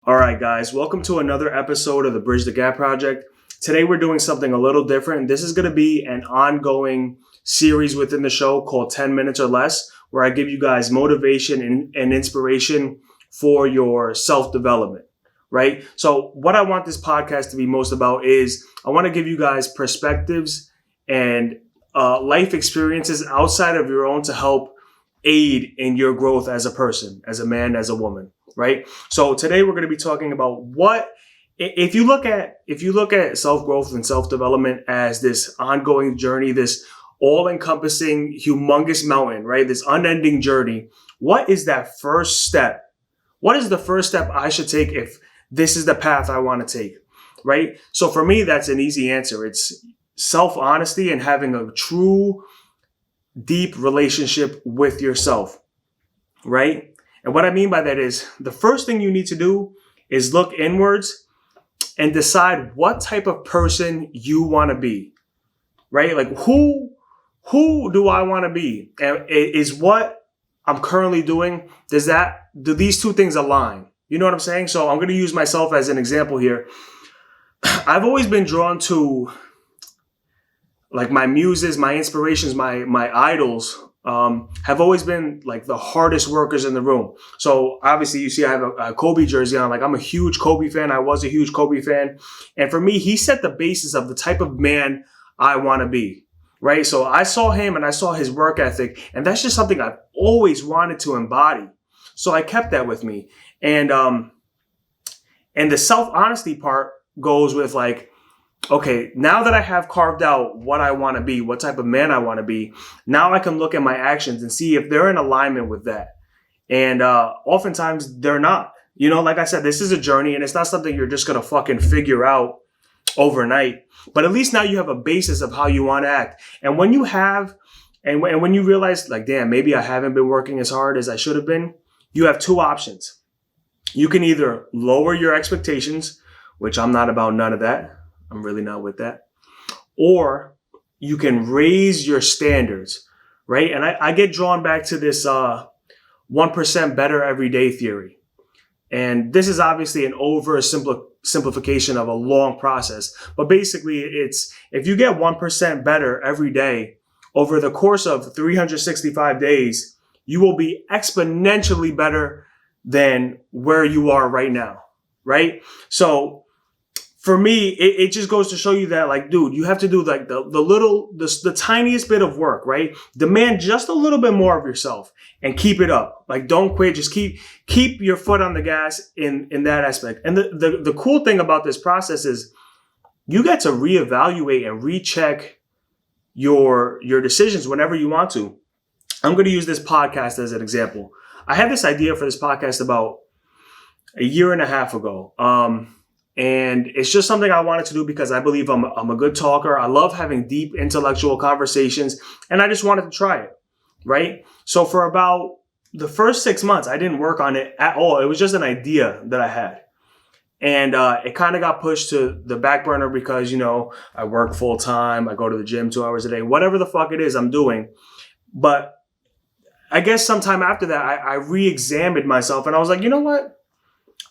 All right, guys, welcome to another episode of the Bridge the Gap Project. Today, we're doing something a little different. This is going to be an ongoing series within the show called 10 Minutes or Less, where I give you guys motivation and inspiration for your self-development, right? So what I want this podcast to be most about is I want to give you guys perspectives and life experiences outside of your own to help aid in your growth as a person, as a man, as a woman. Right. So today we're going to be talking about what if you look at self-growth and self-development as this ongoing journey, this all-encompassing humongous mountain, right? This unending journey. What is that first step? What is the first step I should take if this is the path I want to take? Right? So for me, that's an easy answer. It's self-honesty and having a true, deep relationship with yourself. Right? And what I mean by that is the first thing you need to do is look inwards and decide what type of person you want to be, right? Like who do I want to be? And is what I'm currently doing, do these two things align? You know what I'm saying? So I'm going to use myself as an example here. I've always been drawn to like my muses, my inspirations, my idols, have always been like the hardest workers in the room. So obviously you see I have a Kobe jersey on. Like I'm a huge Kobe fan. I was a huge Kobe fan. And for me, he set the basis of the type of man I want to be, right? So I saw him and I saw his work ethic, and that's just something I've always wanted to embody. So I kept that with me. And the self-honesty part goes with like, okay, now that I have carved out what I want to be, what type of man I want to be, now I can look at my actions and see if they're in alignment with that. And oftentimes they're not. You know, like I said, this is a journey and it's not something you're just going to fucking figure out overnight. But at least now you have a basis of how you want to act. And when you have, and when you realize like, damn, maybe I haven't been working as hard as I should have been, you have two options. You can either lower your expectations, which I'm not about none of that. I'm really not with that. Or you can raise your standards, right? And I get drawn back to this 1% better every day theory. And this is obviously an oversimplification of a long process. But basically, it's if you get 1% better every day over the course of 365 days, you will be exponentially better than where you are right now, right? So for me, it just goes to show you that, like, dude, you have to do like the tiniest bit of work, right? Demand just a little bit more of yourself and keep it up. Like, don't quit. Just keep your foot on the gas in that aspect. And the cool thing about this process is you get to reevaluate and recheck your decisions whenever you want to. I'm going to use this podcast as an example. I had this idea for this podcast about a year and a half ago. And it's just something I wanted to do because I believe I'm a good talker. I love having deep intellectual conversations, and I just wanted to try it, right? So for about the first 6 months, I didn't work on it at all. It was just an idea that I had. And it kind of got pushed to the back burner because, you know, I work full time. I go to the gym 2 hours a day, whatever the fuck it is I'm doing. But I guess sometime after that, I re-examined myself and I was like, you know what?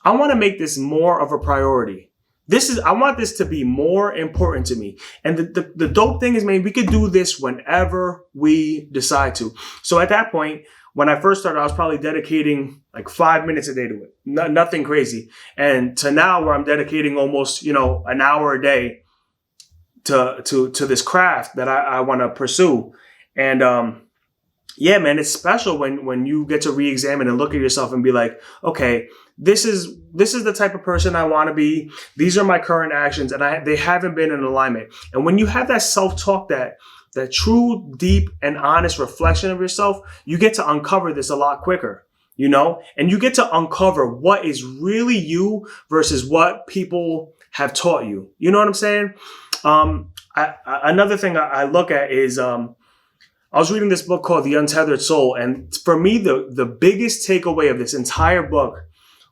I want to make this more of a priority. I want this to be more important to me. And the dope thing is, man, we could do this whenever we decide to. So at that point, when I first started, I was probably dedicating like 5 minutes a day to it. Nothing crazy. And to now where I'm dedicating almost, you know, an hour a day to this craft that I want to pursue. And, yeah, man, it's special when you get to re-examine and look at yourself and be like, okay, this is the type of person I want to be. These are my current actions, and they haven't been in alignment. And when you have that self-talk, that true, deep, and honest reflection of yourself, you get to uncover this a lot quicker, you know? And you get to uncover what is really you versus what people have taught you. You know what I'm saying? Another thing I look at is I was reading this book called The Untethered Soul. And for me, the biggest takeaway of this entire book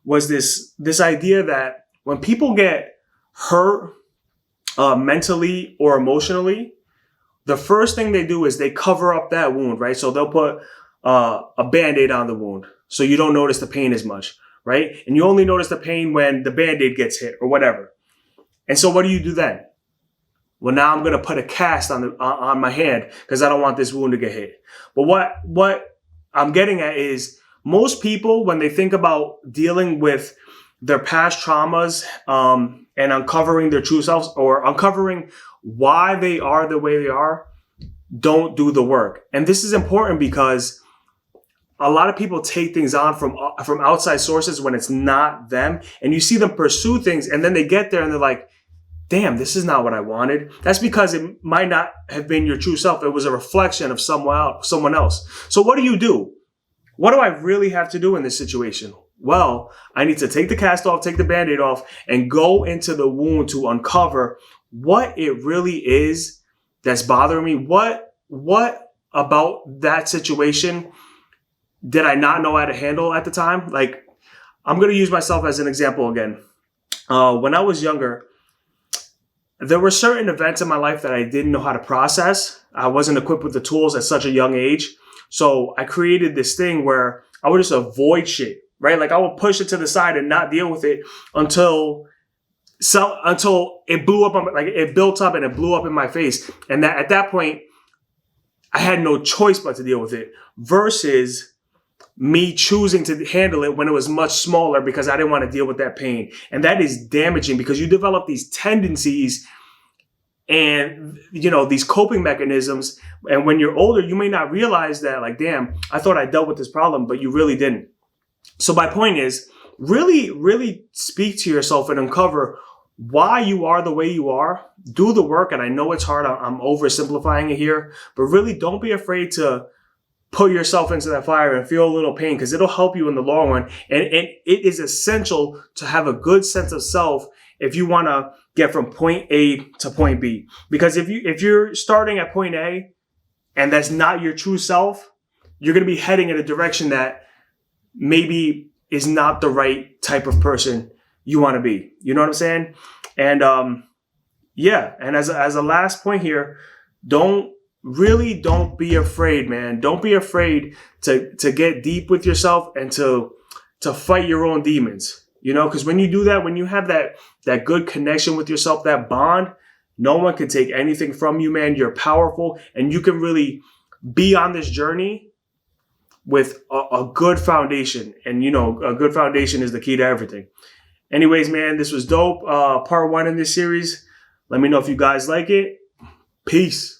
was this idea that when people get hurt mentally or emotionally, the first thing they do is they cover up that wound, right? So they'll put a Band-Aid on the wound so you don't notice the pain as much, right? And you only notice the pain when the Band-Aid gets hit or whatever. And so what do you do then? Well, now I'm going to put a cast on my hand because I don't want this wound to get hit. But what I'm getting at is most people, when they think about dealing with their past traumas and uncovering their true selves or uncovering why they are the way they are, don't do the work. And this is important because a lot of people take things on from outside sources when it's not them. And you see them pursue things and then they get there and they're like, damn, this is not what I wanted. That's because it might not have been your true self. It was a reflection of someone else. So what do? What do I really have to do in this situation? Well, I need to take the cast off, take the Band-Aid off, and go into the wound to uncover what it really is that's bothering me. What about that situation did I not know how to handle at the time? Like, I'm going to use myself as an example again. When I was younger, there were certain events in my life that I didn't know how to process. I wasn't equipped with the tools at such a young age. So I created this thing where I would just avoid shit, right? Like I would push it to the side and not deal with it until it blew up, it built up and it blew up in my face. And that at that point, I had no choice but to deal with it versus me choosing to handle it when it was much smaller because I didn't want to deal with that pain. And that is damaging because you develop these tendencies and, these coping mechanisms. And when you're older, you may not realize that, like, damn, I thought I dealt with this problem, but you really didn't. So my point is really, really speak to yourself and uncover why you are the way you are. Do the work. And I know it's hard. I'm oversimplifying it here, but really don't be afraid to put yourself into that fire and feel a little pain because it'll help you in the long run. And it is essential to have a good sense of self if you want to get from point A to point B. Because if you're starting at point A and that's not your true self, you're going to be heading in a direction that maybe is not the right type of person you want to be. You know what I'm saying? And and as a last point here, don't be afraid, man. Don't be afraid to get deep with yourself and to fight your own demons, because when you do that, when you have that good connection with yourself, that bond, no one can take anything from you, man. You're powerful and you can really be on this journey with a good foundation. And, a good foundation is the key to everything. Anyways, man, this was dope. Part 1 in this series. Let me know if you guys like it. Peace.